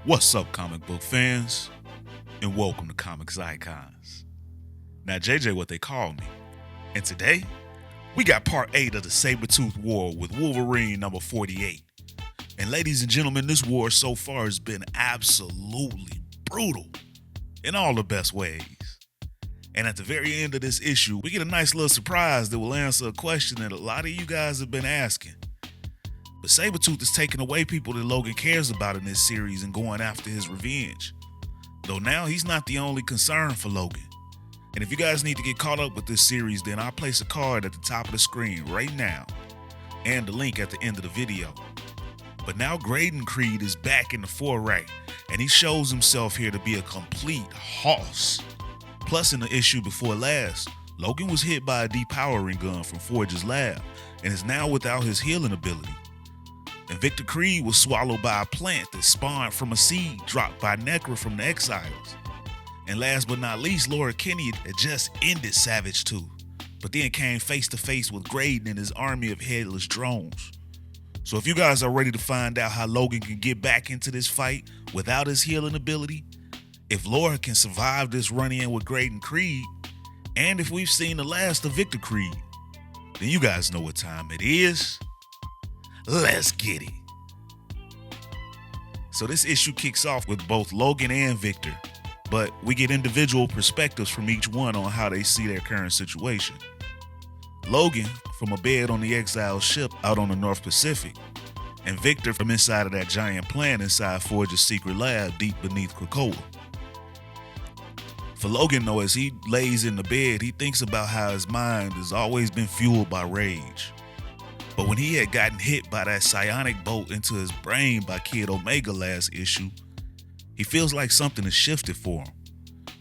What's up, comic book fans? And welcome to Comics Icons. Now, JJ, what they call me. And today, we got part 8 of the Sabretooth War with Wolverine number 48. And ladies and gentlemen, this war so far has been absolutely brutal in all the best ways. And at the very end of this issue, we get a nice little surprise that will answer a question that a lot of you guys have been asking. But Sabretooth is taking away people that Logan cares about in this series and going after his revenge. Though now he's not the only concern for Logan. And if you guys need to get caught up with this series, then I'll place a card at the top of the screen right now and the link at the end of the video. But now Graydon Creed is back in the foray, and he shows himself here to be a complete hoss. Plus, in the issue before last, Logan was hit by a depowering gun from Forge's lab and is now without his healing ability. And Victor Creed was swallowed by a plant that spawned from a seed dropped by Necra from the Exiles. And last but not least, Laura Kinney had just ended Sabretooth, but then came face to face with Graydon and his army of headless drones. So if you guys are ready to find out how Logan can get back into this fight without his healing ability, if Laura can survive this run-in with Graydon Creed, and if we've seen the last of Victor Creed, then you guys know what time it is. Let's get it. So this issue kicks off with both Logan and Victor, but we get individual perspectives from each one on how they see their current situation. Logan from a bed on the Exile ship out on the North Pacific, and Victor from inside of that giant plant inside Forge's secret lab deep beneath Krakoa. For Logan, though, as he lays in the bed, he thinks about how his mind has always been fueled by rage. But when he had gotten hit by that psionic bolt into his brain by Kid Omega last issue, he feels like something has shifted for him.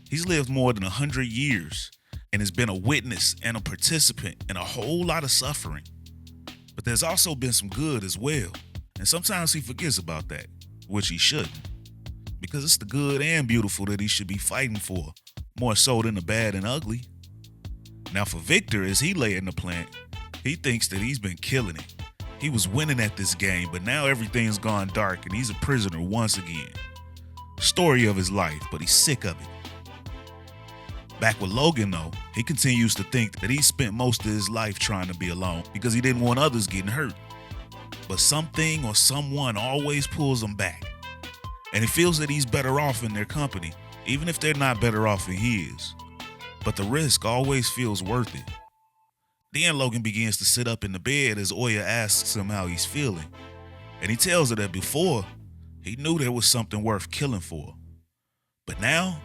He's lived more than 100 years and has been a witness and a participant in a whole lot of suffering. But there's also been some good as well, and sometimes he forgets about that, which he shouldn't, because it's the good and beautiful that he should be fighting for, more so than the bad and ugly. Now for Victor, as he lay in the plant, he thinks that he's been killing it. He was winning at this game, but now everything's gone dark and he's a prisoner once again. Story of his life, but he's sick of it. Back with Logan, though, he continues to think that he spent most of his life trying to be alone because he didn't want others getting hurt. But something or someone always pulls him back. And he feels that he's better off in their company, even if they're not better off than he is. But the risk always feels worth it. Then Logan begins to sit up in the bed as Oya asks him how he's feeling. And he tells her that before, he knew there was something worth killing for. But now,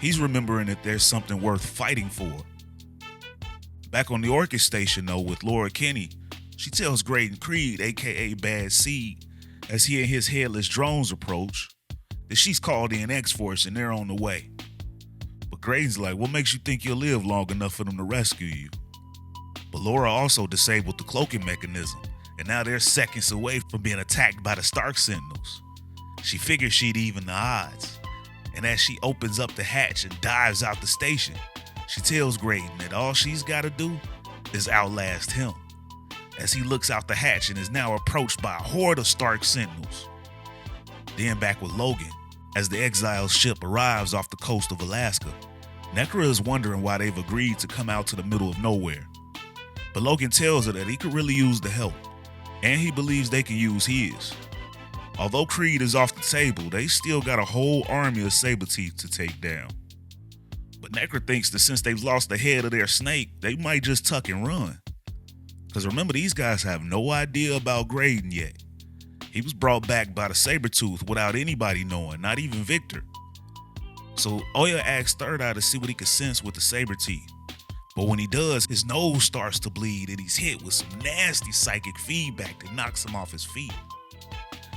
he's remembering that there's something worth fighting for. Back on the Orchid Station, though, with Laura Kinney, she tells Graydon Creed, aka Bad Seed, as he and his headless drones approach, that she's called in X-Force and they're on the way. But Graydon's like, what makes you think you'll live long enough for them to rescue you? But Laura also disabled the cloaking mechanism, and now they're seconds away from being attacked by the Stark Sentinels. She figures she'd even the odds, and as she opens up the hatch and dives out the station, she tells Graydon that all she's got to do is outlast him, as he looks out the hatch and is now approached by a horde of Stark Sentinels. Then back with Logan, as the Exile ship arrives off the coast of Alaska, Necra is wondering why they've agreed to come out to the middle of nowhere. But Logan tells her that he could really use the help, and he believes they can use his. Although Creed is off the table, they still got a whole army of Sabretooth to take down. But Necra thinks that since they've lost the head of their snake, they might just tuck and run. Because remember, these guys have no idea about Graydon yet. He was brought back by the Sabretooth without anybody knowing, not even Victor. So Oya asks Third Eye to see what he can sense with the Sabretooth. But when he does, his nose starts to bleed and he's hit with some nasty psychic feedback that knocks him off his feet.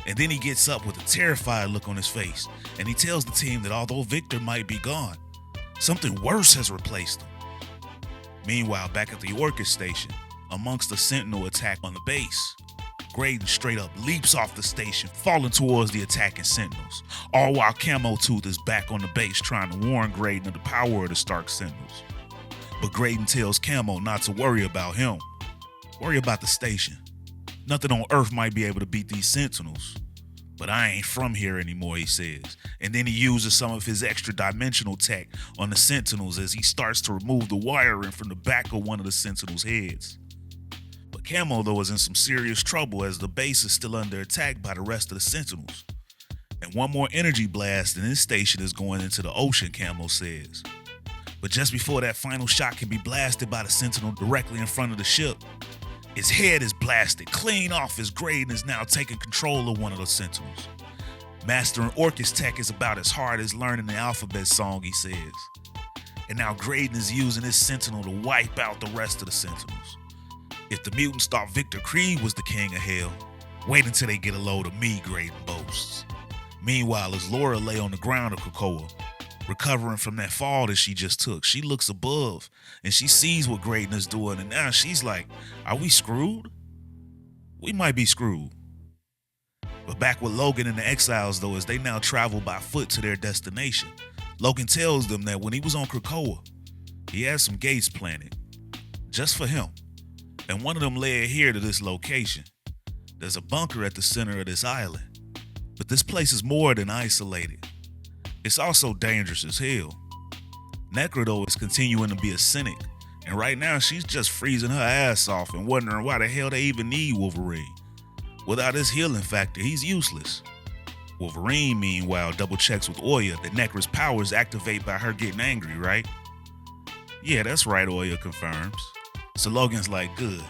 And then he gets up with a terrified look on his face, and he tells the team that although Victor might be gone, something worse has replaced him. Meanwhile, back at the Orchid Station, amongst the Sentinel attack on the base, Graydon straight up leaps off the station, falling towards the attacking Sentinels, all while Camo Tooth is back on the base trying to warn Graydon of the power of the Stark Sentinels. But Graydon tells Camo not to worry about him. Worry about the station. Nothing on Earth might be able to beat these Sentinels. But I ain't from here anymore, he says. And then he uses some of his extra dimensional tech on the Sentinels as he starts to remove the wiring from the back of one of the Sentinels' heads. But Camo, though, is in some serious trouble as the base is still under attack by the rest of the Sentinels. And one more energy blast and his station is going into the ocean, Camo says. But just before that final shot can be blasted by the Sentinel directly in front of the ship, his head is blasted clean off as Graydon is now taking control of one of the Sentinels. Mastering Orcus tech is about as hard as learning the alphabet song, he says. And now Graydon is using his Sentinel to wipe out the rest of the Sentinels. If the mutants thought Victor Creed was the king of hell, wait until they get a load of me, Graydon boasts. Meanwhile, as Laura lay on the ground of Krakoa, recovering from that fall that she just took, she looks above and she sees what Graydon is doing, and now she's like, are we screwed? We might be screwed. But back with Logan and the Exiles, though, as they now travel by foot to their destination, Logan tells them that when he was on Krakoa, he had some gates planted just for him, and one of them led here to this location. There's a bunker at the center of this island, but this place is more than isolated. It's also dangerous as hell. Necra, though, is continuing to be a cynic, and right now she's just freezing her ass off and wondering why the hell they even need Wolverine. Without his healing factor, he's useless. Wolverine, meanwhile, double checks with Oya that Necra's powers activate by her getting angry, right? Yeah, that's right, Oya confirms. So Logan's like, good,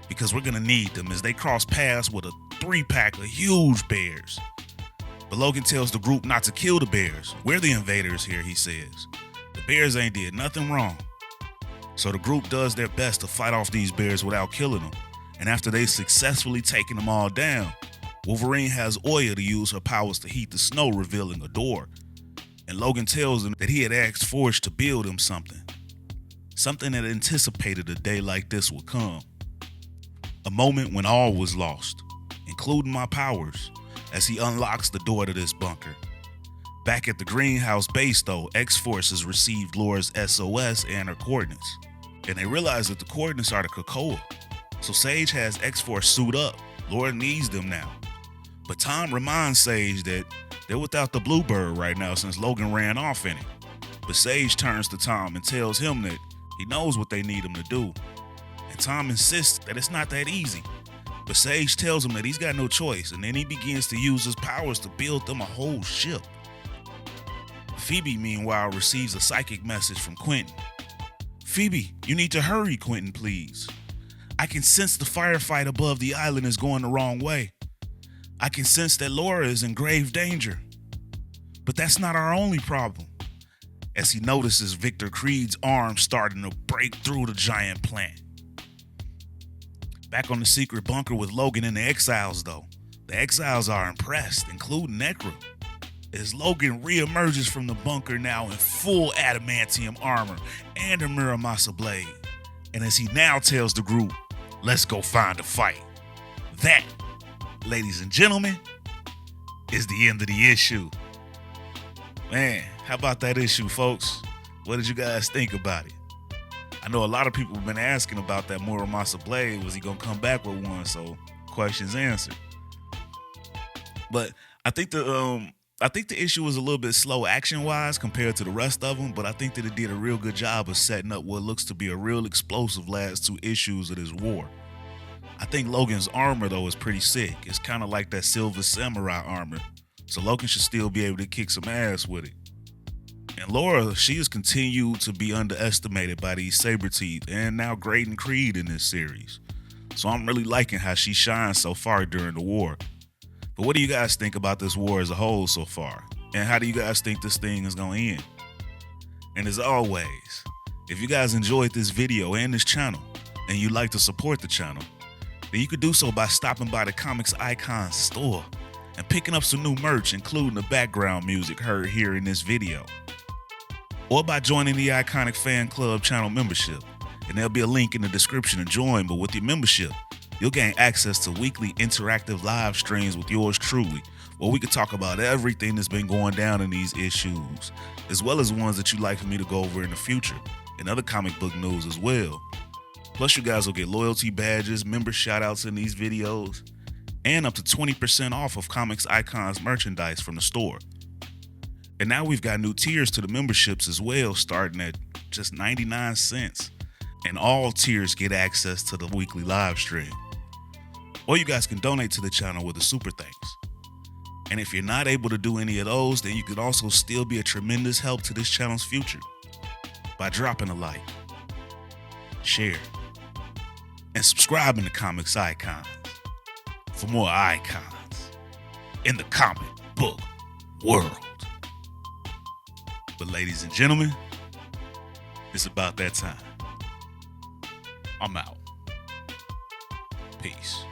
because we're gonna need them as they cross paths with a 3-pack of huge bears. But Logan tells the group not to kill the bears. We're the invaders here, he says. The bears ain't did nothing wrong. So the group does their best to fight off these bears without killing them. And after they've successfully taken them all down, Wolverine has Oya to use her powers to heat the snow, revealing a door. And Logan tells them that he had asked Forge to build him something. Something that anticipated a day like this would come. A moment when all was lost, including my powers, as he unlocks the door to this bunker. Back at the greenhouse base, though, X-Force has received Laura's SOS and her coordinates. And they realize that the coordinates are to Krakoa. So Sage has X-Force suit up. Laura needs them now. But Tom reminds Sage that they're without the Bluebird right now since Logan ran off in it. But Sage turns to Tom and tells him that he knows what they need him to do. And Tom insists that it's not that easy. But Sage tells him that he's got no choice, and then he begins to use his powers to build them a whole ship. Phoebe, meanwhile, receives a psychic message from Quentin. Phoebe, you need to hurry, Quentin, please. I can sense the firefight above the island is going the wrong way. I can sense that Laura is in grave danger. But that's not our only problem. As he notices Victor Creed's arm starting to break through the giant plant. Back on the secret bunker with Logan and the Exiles, though, the Exiles are impressed, including Necra, as Logan reemerges from the bunker now in full adamantium armor and a Muramasa blade. And as he now tells the group, let's go find a fight. That, ladies and gentlemen, is the end of the issue. Man, how about that issue, folks? What did you guys think about it? I know a lot of people have been asking about that Muramasa blade. Was he gonna come back with one? So questions answered. But I think the issue was a little bit slow action-wise compared to the rest of them, but I think that it did a real good job of setting up what looks to be a real explosive last 2 issues of this war. I think Logan's armor, though, is pretty sick. It's kind of like that Silver Samurai armor, so Logan should still be able to kick some ass with it. And Laura, she has continued to be underestimated by these Sabretooth and now Graydon Creed in this series. So I'm really liking how she shines so far during the war. But what do you guys think about this war as a whole so far? And how do you guys think this thing is going to end? And as always, if you guys enjoyed this video and this channel, and you'd like to support the channel, then you could do so by stopping by the Comics Icon store and picking up some new merch, including the background music heard here in this video. Or by joining the Iconic Fan Club channel membership, and there'll be a link in the description to join. But with your membership, you'll gain access to weekly interactive live streams with yours truly, where we could talk about everything that's been going down in these issues, as well as ones that you'd like for me to go over in the future, and other comic book news as well. Plus, you guys will get loyalty badges, member shoutouts in these videos, and up to 20% off of Comics Icons merchandise from the store. And now we've got new tiers to the memberships as well, starting at just 99 cents. And all tiers get access to the weekly live stream. Or you guys can donate to the channel with the super thanks. And if you're not able to do any of those, then you could also still be a tremendous help to this channel's future by dropping a like, share, and subscribing to Comics Icons for more icons in the comic book world. But ladies and gentlemen, it's about that time. I'm out. Peace.